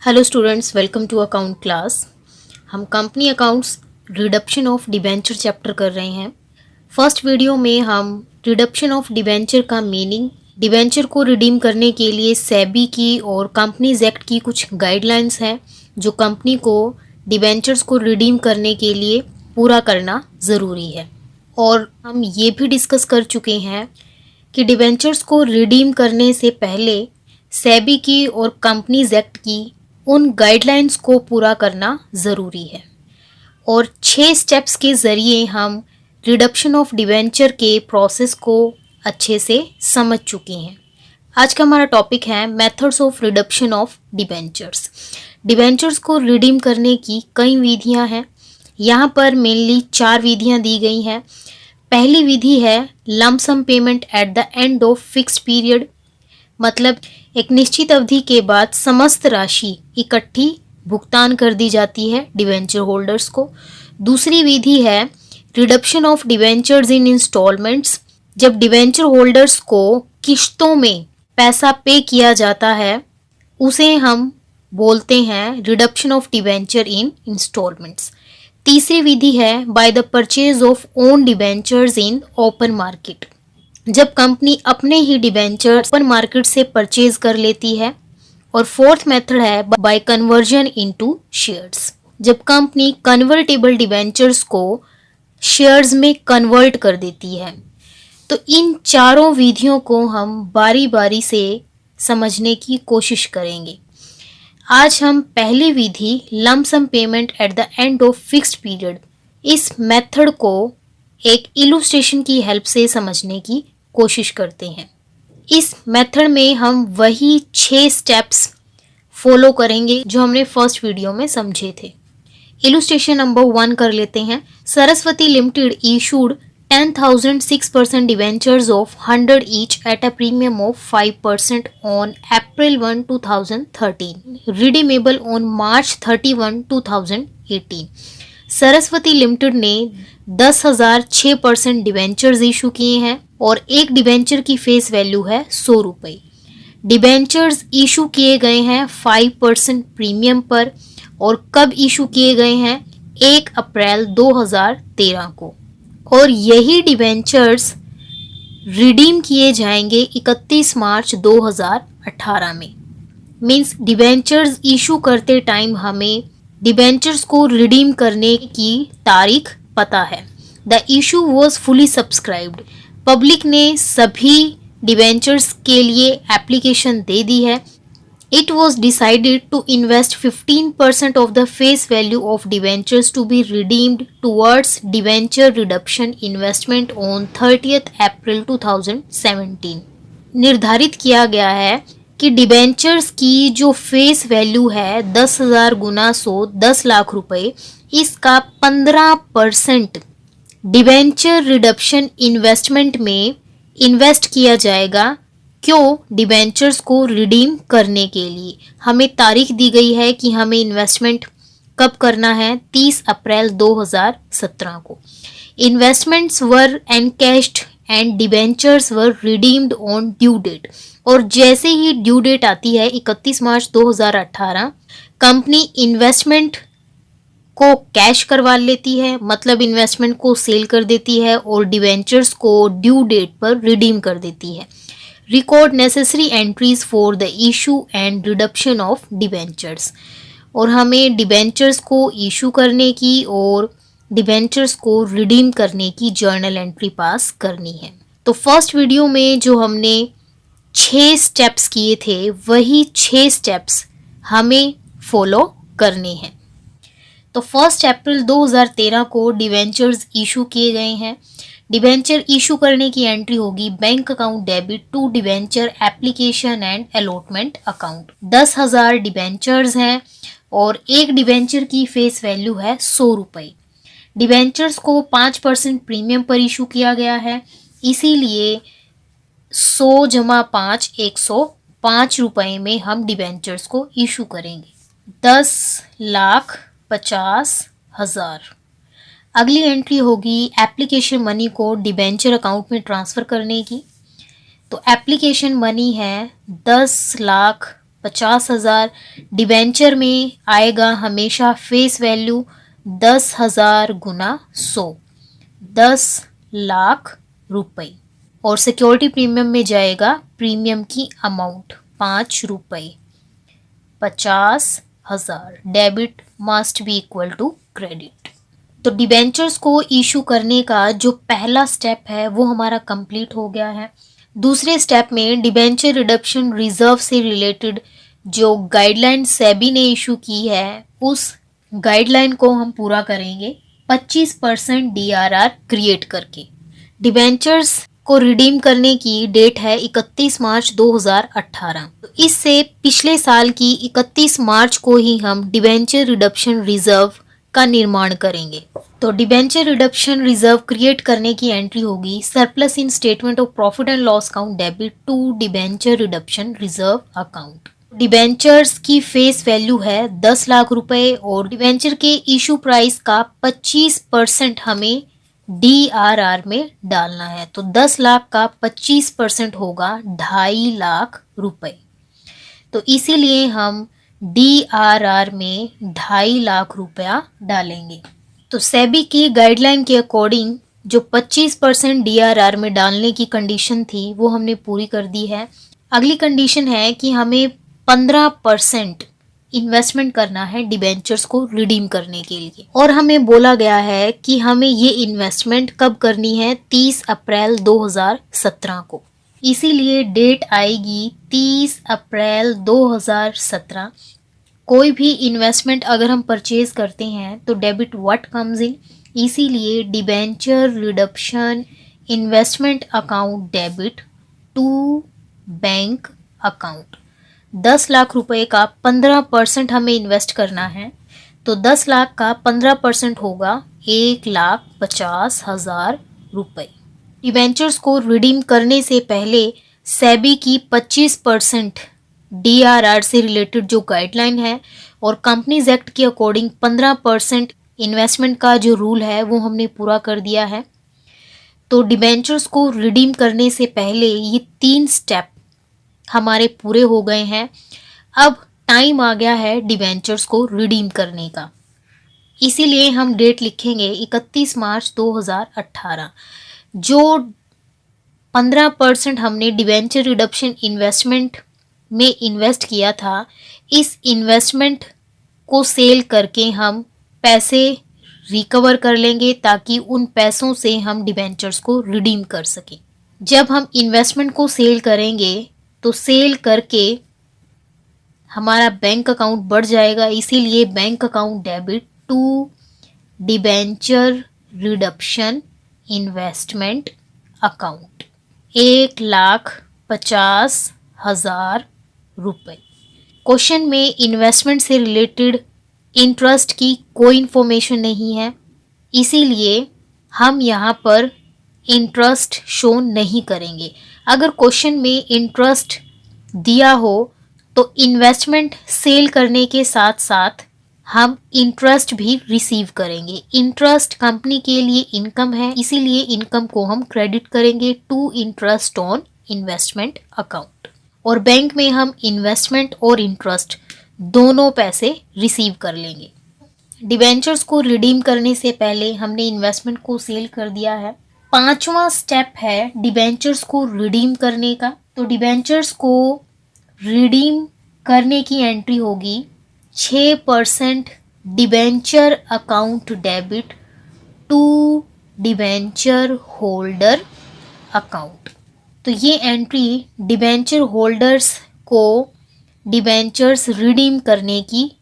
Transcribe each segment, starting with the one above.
Hello students, welcome to account class. हम company accounts reduction of debenture chapter कर रहे हैं। फर्स्ट वीडियो में हम रिडक्शन ऑफ डिबेंचर का मीनिंग, डिबेंचर को रिडीम करने के लिए सेबी की और कंपनीज एक्ट की कुछ गाइडलाइंस हैं जो कंपनी को डिबेंचर्स को रिडीम करने के लिए पूरा करना ज़रूरी है। और हम ये भी डिस्कस कर चुके हैं कि डिबेंचर्स को रिडीम करने से पहले सेबी की और कंपनीज एक्ट की उन गाइडलाइंस को पूरा करना ज़रूरी है। और 6 स्टेप्स के ज़रिए हम रिडक्शन ऑफ डिबेंचर के प्रोसेस को अच्छे से समझ चुके हैं। आज का हमारा टॉपिक है methods of reduction of debentures. Debentures को रिडीम करने की कई विधियां हैं। यहाँ पर मेनली 4 विधियां दी गई हैं। पहली विधि है lump sum payment at the end of fixed period, मतलब एक निश्चित अवधि के बाद समस्त राशि इकट्ठी भुगतान कर दी जाती है डिबेंचर होल्डर्स को। दूसरी विधि है reduction of debentures in instalments, जब डिबेंचर होल्डर्स को किश्तों में पैसा पे किया जाता है उसे हम बोलते हैं reduction of debenture in instalments. तीसरी विधि है by the purchase of own debentures in open market, जब कंपनी अपने ही डिबेंचर ओपन मार्केट से परचेज कर लेती है। और फोर्थ मेथड है बाय कन्वर्जन इनटू शेयर्स, जब कंपनी कन्वर्टेबल डिबेंचर्स को शेयर्स में कन्वर्ट कर देती है। तो इन चारों विधियों को हम बारी बारी से समझने की कोशिश करेंगे। आज हम पहली विधि lump sum payment at the end of fixed period, इस मेथड को एक इलुस्ट्रेशन की हेल्प से समझने की कोशिश करते हैं। इस मेथड में हम वही 6 स्टेप्स फॉलो करेंगे जो हमने फर्स्ट वीडियो में समझे थे। इलुस्ट्रेशन नंबर 1 कर लेते हैं। Saraswati limited issued 10,006% debentures of 100 each at a premium of 5% on April 1, 2013, redeemable on March 31, 2018। Saraswati limited ने 10,006% डिवेंचर्स इशू किए हैं और एक डिवेंचर की फेस वैल्यू है 100 रुपये। डिवेंचर्स इशू किए गए हैं 5% प्रीमियम पर और कब इशू किए गए हैं? 1 अप्रैल 2013 को। और यही डिवेंचर्स रिडीम किए जाएंगे 31 मार्च 2018 में। मींस डिवेंचर्स इशू करते टाइम हमें डिवेंचर्स को रिडीम करने की तारीख पता है। The issue was fully subscribed, public ने सभी डिवेंचर्स के लिए एप्लीकेशन दे दी है। It was decided to invest 15% of the face value of debentures to be redeemed towards debenture reduction investment on 30th April 2017। निर्धारित किया गया है कि डिबेंचर्स की जो फेस वैल्यू है 10,000 गुना 100 10 लाख रुपए, इसका 15% डिबेंचर रिडक्शन इन्वेस्टमेंट में इन्वेस्ट किया जाएगा। क्यों? डिबेंचर्स को रिडीम करने के लिए। हमें तारीख दी गई है कि हमें इन्वेस्टमेंट कब करना है? 30 अप्रैल 2017 को। Investments were encashed and debentures were redeemed on due date, और जैसे ही ड्यू डेट आती है 31 मार्च 2018, कंपनी इन्वेस्टमेंट को कैश करवा लेती है, मतलब इन्वेस्टमेंट को सेल कर देती है और डिबेंचर्स को ड्यू डेट पर रिडीम कर देती है। Record necessary entries for the issue and reduction of debentures, और हमें डिबेंचर्स को इशू करने की और डिबेंचर्स को रिडीम करने की जर्नल एंट्री पास करनी है। तो फर्स्ट वीडियो में जो हमने 6 स्टेप्स किए थे वही 6 स्टेप्स हमें फॉलो करने हैं। तो 1 अप्रैल 2013 को डिबेंचर्स इशू किए गए हैं। डिबेंचर इशू करने की एंट्री होगी bank account debit to debenture application and allotment account. 10,000 debentures हैं और एक डिबेंचर की फेस वैल्यू है 100 रुपये। डिबेंचर्स को 5% प्रीमियम पर इशू किया गया है, इसीलिए 100 + 5 105 रुपये में हम डिबेंचर्स को इशू करेंगे। 10,50,000। अगली एंट्री होगी एप्लीकेशन मनी को डिबेंचर अकाउंट में ट्रांसफ़र करने की। तो एप्लीकेशन मनी है 10,50,000 50,000। डिबेंचर में आएगा हमेशा फेस वैल्यू 10,000 गुना 100, 10 लाख रुपए। और सिक्योरिटी प्रीमियम में जाएगा प्रीमियम की अमाउंट 5 रुपए। 50,000 debit must be equal to credit. तो डिबेंचर्स को इशू करने का जो पहला स्टेप है वो हमारा कंप्लीट हो गया है। दूसरे स्टेप में डिबेंचर रिडक्शन रिजर्व से रिलेटेड जो गाइडलाइन सेबी ने इशू की है उस गाइडलाइन को हम पूरा करेंगे 25% DRR क्रिएट करके। डिबेंचर्स को रिडीम करने की डेट है 31 मार्च 2018। तो इससे पिछले साल की 31 मार्च को ही हम डिबेंचर रिडक्शन रिजर्व का निर्माण करेंगे। तो डिबेंचर रिडक्शन रिजर्व क्रिएट करने की एंट्री होगी surplus in statement of profit and loss account debit to debenture reduction reserve account. Debentures की फेस वैल्यू है 10 लाख रुपए और डिबेंचर के इशू प्राइस का 25% हमें DRR में डालना है। तो 10 लाख का 25% होगा 2.5 लाख रुपए। तो इसीलिए हम DRR में 2.5 लाख रुपया डालेंगे। तो सेबी की गाइडलाइन के अकॉर्डिंग जो 25% DRR में डालने की कंडीशन थी वो हमने पूरी कर दी है। अगली कंडीशन है कि हमें 15% इन्वेस्टमेंट करना है डिबेंचर्स को रिडीम करने के लिए और हमें बोला गया है कि हमें ये इन्वेस्टमेंट कब करनी है 30 अप्रैल 2017 को। इसीलिए डेट आएगी 30 अप्रैल 2017। कोई भी इन्वेस्टमेंट अगर हम परचेज करते हैं तो डेबिट व्हाट कम्स इन, इसीलिए debenture reduction investment account debit to bank account. 10 lakh रुपए का 15% हमें इन्वेस्ट करना है तो 10 लाख का 15% होगा 1,50,000 रुपए। डिबेंचर्स को रिडीम करने से पहले सेबी की 25% DRR से रिलेटेड जो गाइडलाइन है और कंपनीज एक्ट के अकॉर्डिंग 15% इन्वेस्टमेंट का जो रूल है वो हमने पूरा कर दिया है। तो डिबेंचर्स को रिडीम करने से पहले ये 3 स्टेप हमारे पूरे हो गए हैं। अब टाइम आ गया है डिबेंचर्स को रिडीम करने का, इसीलिए हम डेट लिखेंगे 31 मार्च 2018। जो 15% हमने डिबेंचर रिडक्शन इन्वेस्टमेंट में इन्वेस्ट किया था, इस इन्वेस्टमेंट को सेल करके हम पैसे रिकवर कर लेंगे ताकि उन पैसों से हम डिबेंचर्स को रिडीम कर सकें। जब हम इन्वेस्टमेंट को सेल करेंगे तो सेल करके हमारा बैंक अकाउंट बढ़ जाएगा, इसीलिए bank account debit to debenture reduction investment account 1,50,000 रुपए। क्वेश्चन में इन्वेस्टमेंट से रिलेटेड इंटरेस्ट की कोई इंफॉर्मेशन नहीं है, इसीलिए हम यहाँ पर इंटरेस्ट शो नहीं करेंगे। अगर क्वेश्चन में इंटरेस्ट दिया हो तो इन्वेस्टमेंट सेल करने के साथ साथ हम इंटरेस्ट भी रिसीव करेंगे। इंटरेस्ट कंपनी के लिए इनकम है, इसीलिए इनकम को हम क्रेडिट करेंगे to interest on investment account. और बैंक में हम इन्वेस्टमेंट और इंटरेस्ट दोनों पैसे रिसीव कर लेंगे। डिबेंचर्स को रिडीम करने से पहले हमने इन्वेस्टमेंट को सेल कर दिया है। 5वां स्टेप है डिबेंचर्स को रिडीम करने का। तो डिबेंचर्स को रिडीम करने की एंट्री होगी 6% debenture account debit to debenture holder account. तो ये एंट्री डिबेंचर होल्डर्स को डिबेंचर्स रिडीम करने की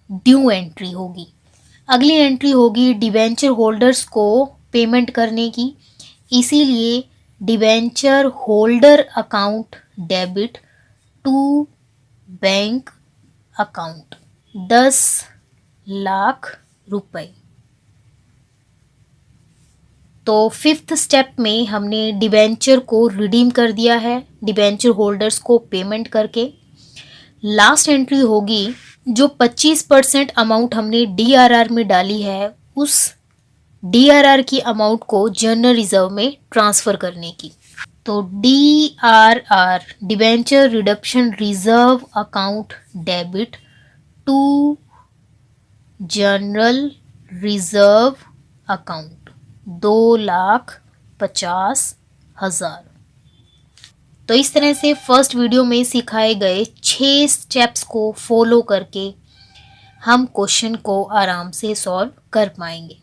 ड्यू एंट्री होगी। अगली एंट्री होगी डिबेंचर होल्डर्स को पेमेंट करने की, इसीलिए debenture holder account debit to bank account 10 lakh रुपए। तो 5th स्टेप में हमने डिबेंचर को रिडीम कर दिया है डिबेंचर होल्डर्स को पेमेंट करके। लास्ट एंट्री होगी जो 25% अमाउंट हमने DRR में डाली है उस DRR की अमाउंट को जनरल रिजर्व में ट्रांसफ़र करने की। तो DRR debenture redemption reserve account debit to general reserve account 2,50,000। तो इस तरह से फर्स्ट वीडियो में सिखाए गए 6 स्टेप्स को फॉलो करके हम क्वेश्चन को आराम से सॉल्व कर पाएंगे।